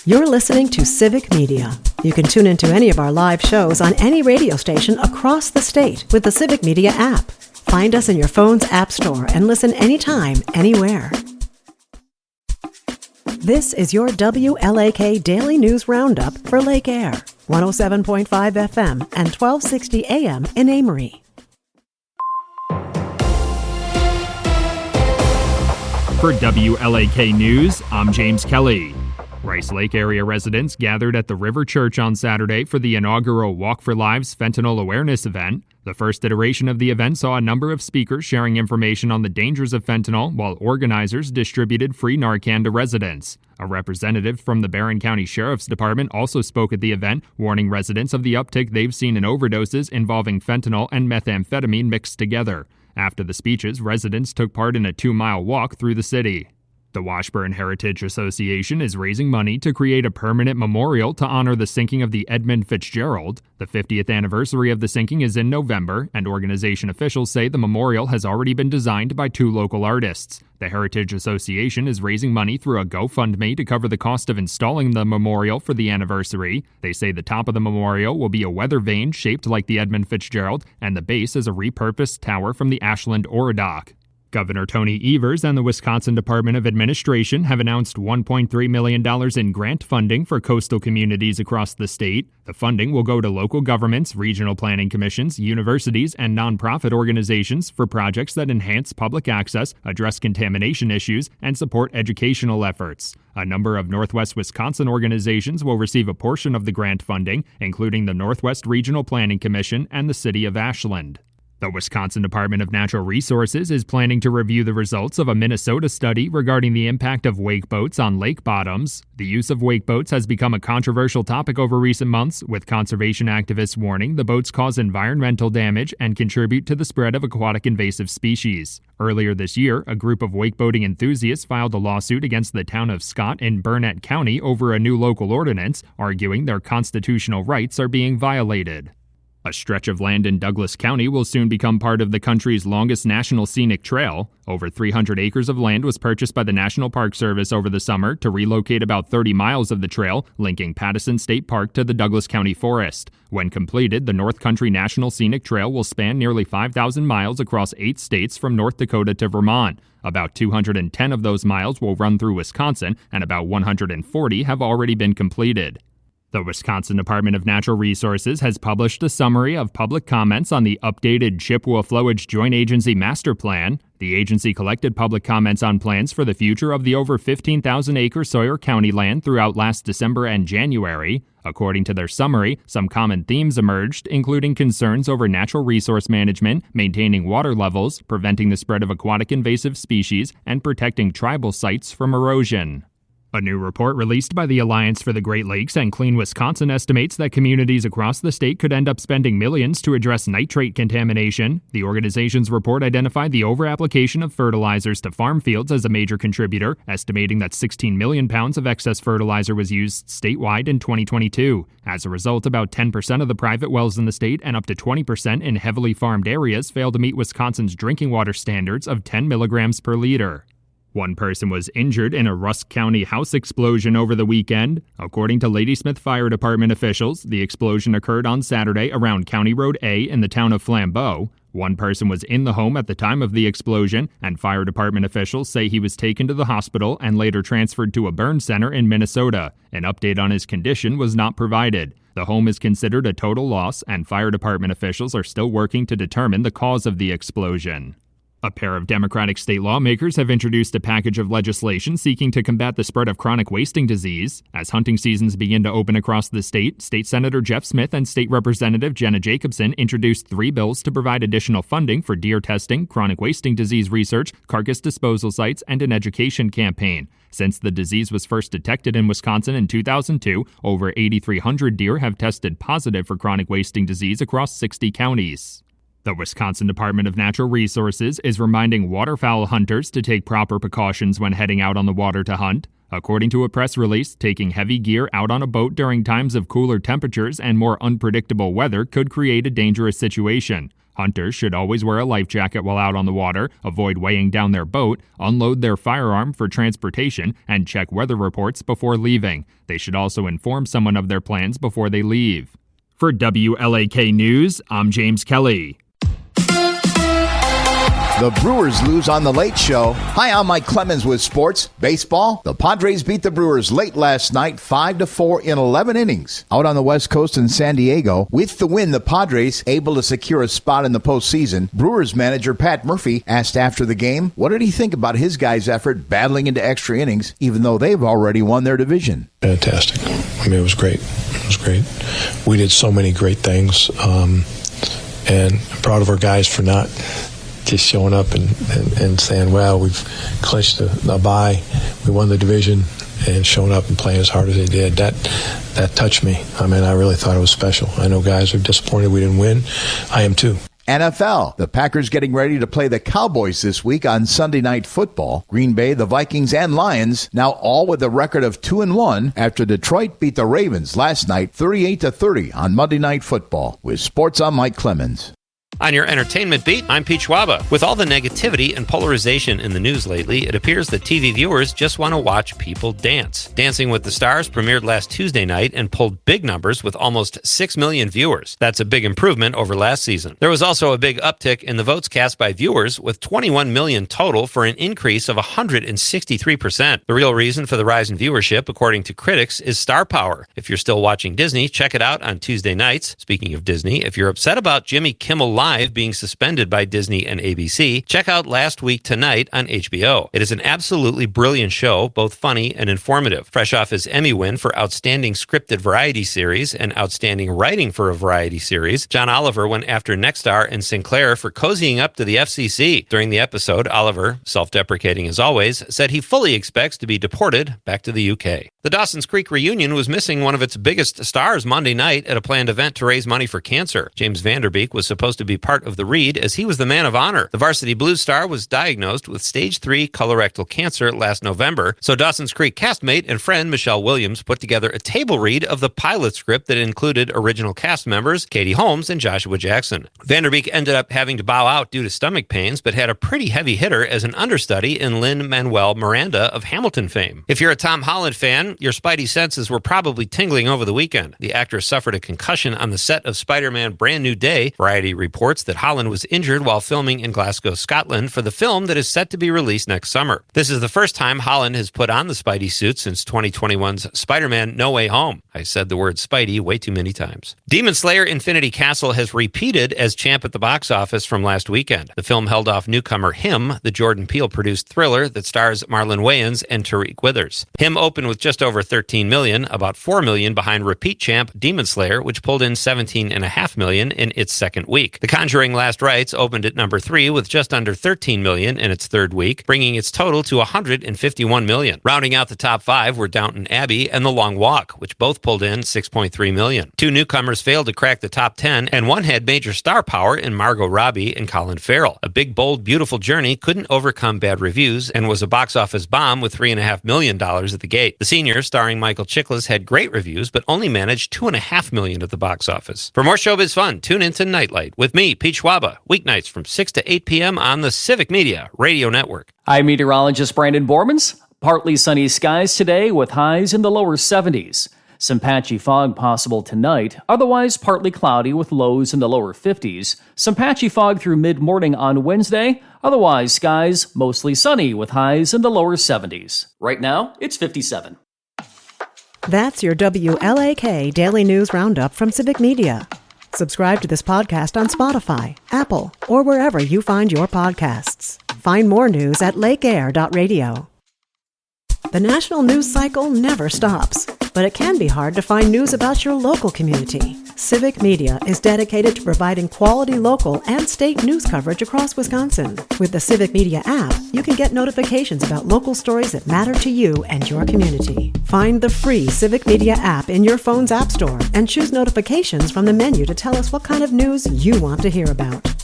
You're listening to Civic Media. You can tune into any of our live shows on any radio station across the state with the Civic Media app. Find us in your phone's app store and listen anytime, anywhere. This is your WLAK Daily News Roundup for Lake Air, 107.5 FM and 1260 AM in Amory. For WLAK News, I'm James Kelly. Rice Lake area residents gathered at the River Church on Saturday for the inaugural Walk for Lives fentanyl awareness event. The first iteration of the event saw a number of speakers sharing information on the dangers of fentanyl, while organizers distributed free Narcan to residents. A representative from the Barron County Sheriff's Department also spoke at the event, warning residents of the uptick they've seen in overdoses involving fentanyl and methamphetamine mixed together. After the speeches, residents took part in a 2-mile walk through the city. The Washburn Heritage Association is raising money to create a permanent memorial to honor the sinking of the Edmund Fitzgerald. The 50th anniversary of the sinking is in November, and organization officials say the memorial has already been designed by 2 local artists. The Heritage Association is raising money through a GoFundMe to cover the cost of installing the memorial for the anniversary. They say the top of the memorial will be a weather vane shaped like the Edmund Fitzgerald, and the base is a repurposed tower from the Ashland Orodock. Governor Tony Evers and the Wisconsin Department of Administration have announced $1.3 million in grant funding for coastal communities across the state. The funding will go to local governments, regional planning commissions, universities, and nonprofit organizations for projects that enhance public access, address contamination issues, and support educational efforts. A number of Northwest Wisconsin organizations will receive a portion of the grant funding, including the Northwest Regional Planning Commission and the City of Ashland. The Wisconsin Department of Natural Resources is planning to review the results of a Minnesota study regarding the impact of wake boats on lake bottoms. The use of wake boats has become a controversial topic over recent months, with conservation activists warning the boats cause environmental damage and contribute to the spread of aquatic invasive species. Earlier this year, a group of wakeboarding enthusiasts filed a lawsuit against the town of Scott in Burnett County over a new local ordinance, arguing their constitutional rights are being violated. A stretch of land in Douglas County will soon become part of the country's longest national scenic trail. Over 300 acres of land was purchased by the National Park Service over the summer to relocate about 30 miles of the trail, linking Pattison State Park to the Douglas County Forest. When completed, the North Country National Scenic Trail will span nearly 5,000 miles across 8 states from North Dakota to Vermont. About 210 of those miles will run through Wisconsin, and about 140 have already been completed. The Wisconsin Department of Natural Resources has published a summary of public comments on the updated Chippewa Flowage Joint Agency Master Plan. The agency collected public comments on plans for the future of the over 15,000-acre Sawyer County land throughout last December and January. According to their summary, some common themes emerged, including concerns over natural resource management, maintaining water levels, preventing the spread of aquatic invasive species, and protecting tribal sites from erosion. A new report released by the Alliance for the Great Lakes and Clean Wisconsin estimates that communities across the state could end up spending millions to address nitrate contamination. The organization's report identified the overapplication of fertilizers to farm fields as a major contributor, estimating that 16 million pounds of excess fertilizer was used statewide in 2022. As a result, about 10% of the private wells in the state and up to 20% in heavily farmed areas fail to meet Wisconsin's drinking water standards of 10 milligrams per liter. One person was injured in a Rusk County house explosion over the weekend. According to Ladysmith Fire Department officials, the explosion occurred on Saturday around County Road A in the town of Flambeau. One person was in the home at the time of the explosion, and fire department officials say he was taken to the hospital and later transferred to a burn center in Minnesota. An update on his condition was not provided. The home is considered a total loss, and fire department officials are still working to determine the cause of the explosion. A pair of Democratic state lawmakers have introduced a package of legislation seeking to combat the spread of chronic wasting disease. As hunting seasons begin to open across the state, State Senator Jeff Smith and State Representative Jenna Jacobson introduced 3 bills to provide additional funding for deer testing, chronic wasting disease research, carcass disposal sites, and an education campaign. Since the disease was first detected in Wisconsin in 2002, over 8,300 deer have tested positive for chronic wasting disease across 60 counties. The Wisconsin Department of Natural Resources is reminding waterfowl hunters to take proper precautions when heading out on the water to hunt. According to a press release, taking heavy gear out on a boat during times of cooler temperatures and more unpredictable weather could create a dangerous situation. Hunters should always wear a life jacket while out on the water, avoid weighing down their boat, unload their firearm for transportation, and check weather reports before leaving. They should also inform someone of their plans before they leave. For WLAK News, I'm James Kelly. The Brewers lose on The Late Show. Hi, I'm Mike Clemens with sports. Baseball, the Padres beat the Brewers late last night, 5-4 in 11 innings. Out on the West Coast in San Diego, with the win, the Padres able to secure a spot in the postseason. Brewers manager Pat Murphy asked after the game, what did he think about his guys' effort battling into extra innings, even though they've already won their division? Fantastic. I mean, it was great. It was great. We did so many great things, and I'm proud of our guys for not just showing up and saying, well, we've clinched a bye, we won the division, and showing up and playing as hard as they did. That touched me. I mean, I really thought it was special. I know guys are disappointed we didn't win. I am too. NFL. The Packers getting ready to play the Cowboys this week on Sunday Night Football. Green Bay, the Vikings, and Lions now all with a record of 2-1 after Detroit beat the Ravens last night 38-30 on Monday Night Football. With sports, I'm Mike Clemens. On your entertainment beat, I'm Peach Waba. With all the negativity and polarization in the news lately, it appears that TV viewers just want to watch people dance. Dancing with the Stars premiered last Tuesday night and pulled big numbers with almost 6 million viewers. That's a big improvement over last season. There was also a big uptick in the votes cast by viewers, with 21 million total for an increase of 163%. The real reason for the rise in viewership, according to critics, is star power. If you're still watching Disney, check it out on Tuesday nights. Speaking of Disney, if you're upset about Jimmy Kimmel Live being suspended by Disney and ABC, check out Last Week Tonight on HBO. It is an absolutely brilliant show, both funny and informative. Fresh off his Emmy win for Outstanding Scripted Variety Series and Outstanding Writing for a Variety Series, John Oliver went after Nexstar and Sinclair for cozying up to the FCC. During the episode, Oliver, self-deprecating as always, said he fully expects to be deported back to the UK. The Dawson's Creek reunion was missing one of its biggest stars Monday night at a planned event to raise money for cancer. James Vanderbeek was supposed to be part of the read as he was the man of honor. The Varsity Blues star was diagnosed with stage 3 colorectal cancer last November, so Dawson's Creek castmate and friend Michelle Williams put together a table read of the pilot script that included original cast members Katie Holmes and Joshua Jackson. Vanderbeek ended up having to bow out due to stomach pains, but had a pretty heavy hitter as an understudy in Lin-Manuel Miranda of Hamilton fame. If you're a Tom Holland fan, your spidey senses were probably tingling over the weekend. The actor suffered a concussion on the set of Spider-Man Brand New Day. Variety reports that Holland was injured while filming in Glasgow, Scotland for the film that is set to be released next summer. This is the first time Holland has put on the Spidey suit since 2021's Spider-Man No Way Home. I said the word Spidey way too many times. Demon Slayer Infinity Castle has repeated as champ at the box office from last weekend. The film held off newcomer Him, the Jordan Peele-produced thriller that stars Marlon Wayans and Tariq Withers. Him opened with just over 13 million, about 4 million behind repeat champ Demon Slayer, which pulled in 17.5 million in its second week. The Conjuring Last Rites opened at number 3 with just under 13 million in its third week, bringing its total to 151 million. Rounding out the top 5 were Downton Abbey and The Long Walk, which both pulled in 6.3 million. 2 newcomers failed to crack the top 10, and one had major star power in Margot Robbie and Colin Farrell. A Big, Bold, Beautiful Journey couldn't overcome bad reviews and was a box office bomb with $3.5 million at the gate. The Senior, starring Michael Chiklis, had great reviews, but only managed $2.5 million at the box office. For more showbiz fun, tune into Nightlight with me, Peach Waba, weeknights from 6 to 8 p.m. on the Civic Media Radio Network. I'm meteorologist Brandon Bormans. Partly sunny skies today with highs in the lower 70s. Some patchy fog possible tonight, otherwise partly cloudy with lows in the lower 50s. Some patchy fog through mid-morning on Wednesday, otherwise skies mostly sunny with highs in the lower 70s. Right now, it's 57. That's your WLAK Daily News Roundup from Civic Media. Subscribe to this podcast on Spotify, Apple, or wherever you find your podcasts. Find more news at lakeair.radio. The national news cycle never stops, but it can be hard to find news about your local community. Civic Media is dedicated to providing quality local and state news coverage across Wisconsin. With the Civic Media app, you can get notifications about local stories that matter to you and your community. Find the free Civic Media app in your phone's app store and choose notifications from the menu to tell us what kind of news you want to hear about.